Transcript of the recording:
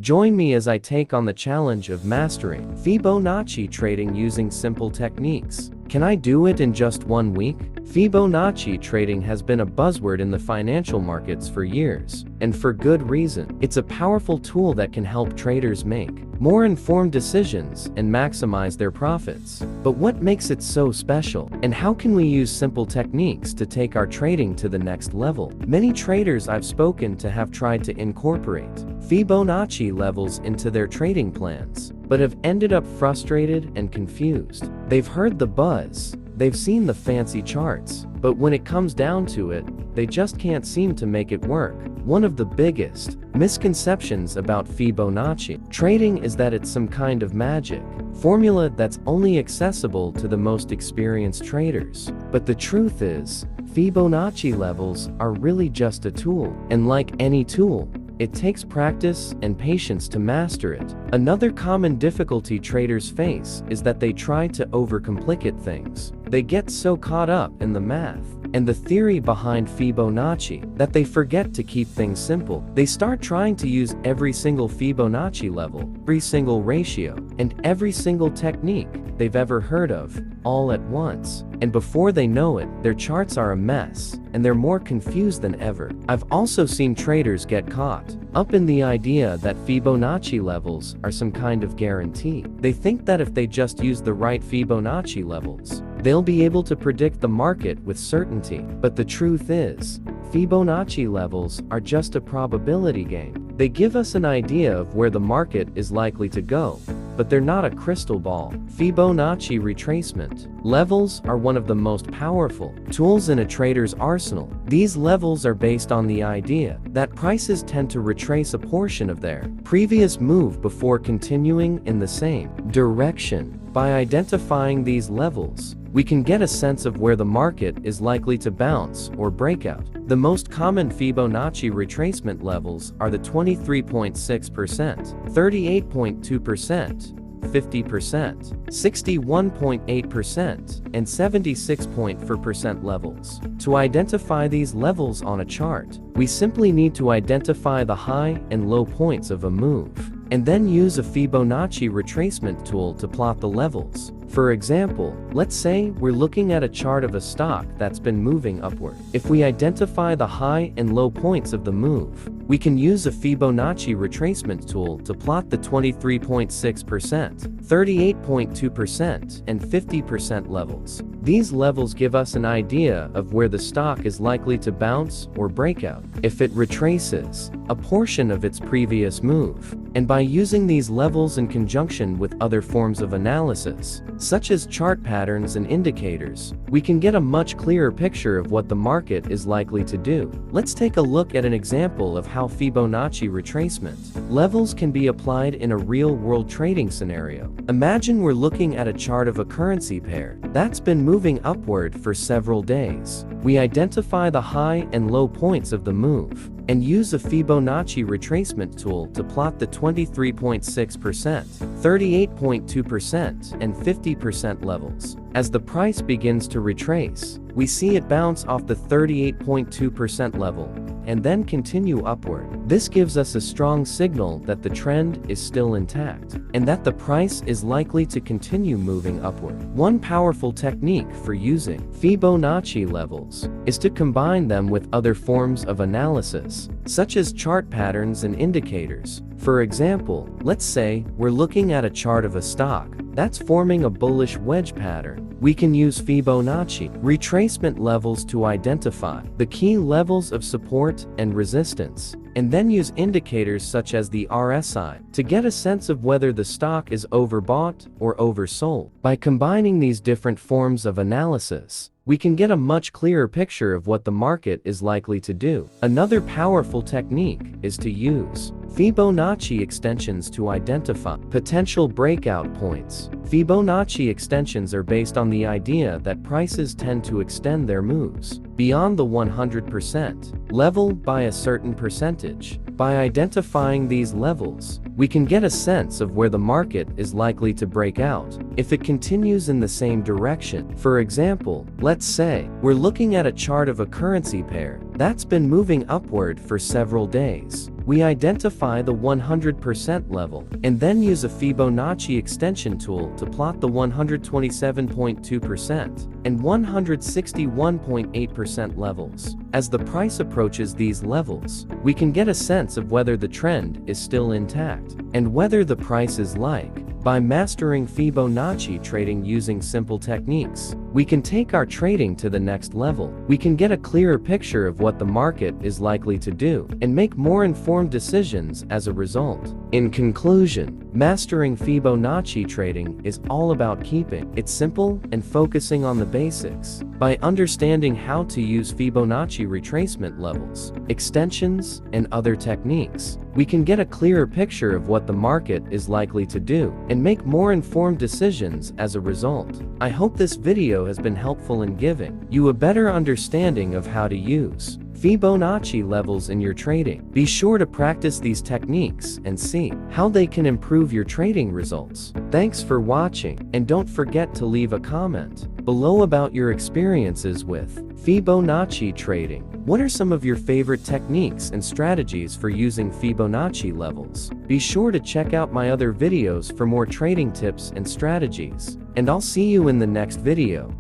Join me as I take on the challenge of mastering Fibonacci trading using simple techniques. Can I do it in just 1 week? Fibonacci trading has been a buzzword in the financial markets for years, and for good reason. It's a powerful tool that can help traders make more informed decisions and maximize their profits. But what makes it so special? And how can we use simple techniques to take our trading to the next level? Many traders I've spoken to have tried to incorporate Fibonacci levels into their trading plans, but have ended up frustrated and confused. They've heard the buzz, they've seen the fancy charts, but when it comes down to it, they just can't seem to make it work. One of the biggest misconceptions about Fibonacci trading is that it's some kind of magic formula that's only accessible to the most experienced traders. But the truth is, Fibonacci levels are really just a tool, and like any tool, it takes practice and patience to master it. Another common difficulty traders face is that they try to overcomplicate things. They get so caught up in the math and the theory behind Fibonacci that they forget to keep things simple. They start trying to use every single Fibonacci level, every single ratio, and every single technique they've ever heard of, all at once. And before they know it, their charts are a mess, and they're more confused than ever. I've also seen traders get caught up in the idea that Fibonacci levels are some kind of guarantee. They think that if they just use the right Fibonacci levels, they'll be able to predict the market with certainty. But the truth is, Fibonacci levels are just a probability game. They give us an idea of where the market is likely to go, but they're not a crystal ball. Fibonacci retracement levels are one of the most powerful tools in a trader's arsenal. These levels are based on the idea that prices tend to retrace a portion of their previous move before continuing in the same direction. By identifying these levels, we can get a sense of where the market is likely to bounce or break out. The most common Fibonacci retracement levels are the 23.6%, 38.2%, 50%, 61.8%, and 76.4% levels. To identify these levels on a chart, we simply need to identify the high and low points of a move, and then use a Fibonacci retracement tool to plot the levels. For example, let's say we're looking at a chart of a stock that's been moving upward. If we identify the high and low points of the move, we can use a Fibonacci retracement tool to plot the 23.6%, 38.2%, and 50% levels. These levels give us an idea of where the stock is likely to bounce or break out if it retraces a portion of its previous move. And by using these levels in conjunction with other forms of analysis, such as chart patterns and indicators, we can get a much clearer picture of what the market is likely to do. Let's take a look at an example of how Fibonacci retracement levels can be applied in a real-world trading scenario. Imagine we're looking at a chart of a currency pair that's been moving upward for several days. We identify the high and low points of the move and use a Fibonacci retracement tool to plot the 23.6%, 38.2%, and 50% levels. As the price begins to retrace, we see it bounce off the 38.2% level and then continue upward. This gives us a strong signal that the trend is still intact and that the price is likely to continue moving upward. One powerful technique for using Fibonacci levels is to combine them with other forms of analysis, such as chart patterns and indicators. For example, let's say we're looking at a chart of a stock that's forming a bullish wedge pattern. We can use Fibonacci retracement levels to identify the key levels of support and resistance, and then use indicators such as the RSI to get a sense of whether the stock is overbought or oversold. By combining these different forms of analysis, we can get a much clearer picture of what the market is likely to do. Another powerful technique is to use Fibonacci extensions to identify potential breakout points. Fibonacci extensions are based on the idea that prices tend to extend their moves beyond the 100% level by a certain percentage. By identifying these levels, we can get a sense of where the market is likely to break out if it continues in the same direction. For example, let's say we're looking at a chart of a currency pair that's been moving upward for several days. We identify the 100% level, and then use a Fibonacci extension tool to plot the 127.2% and 161.8% levels. As the price approaches these levels, we can get a sense of whether the trend is still intact, and whether the price is like. By mastering Fibonacci trading using simple techniques, we can take our trading to the next level. We can get a clearer picture of what the market is likely to do, and make more informed decisions as a result. In conclusion, mastering Fibonacci trading is all about keeping it simple and focusing on the basics. By understanding how to use Fibonacci retracement levels, extensions, and other techniques, we can get a clearer picture of what the market is likely to do, and make more informed decisions as a result. I hope this video has been helpful in giving you a better understanding of how to use Fibonacci levels in your trading. Be sure to practice these techniques and see how they can improve your trading results. Thanks for watching, and don't forget to leave a comment below about your experiences with Fibonacci trading. What are some of your favorite techniques and strategies for using Fibonacci levels? Be sure to check out my other videos for more trading tips and strategies, and I'll see you in the next video.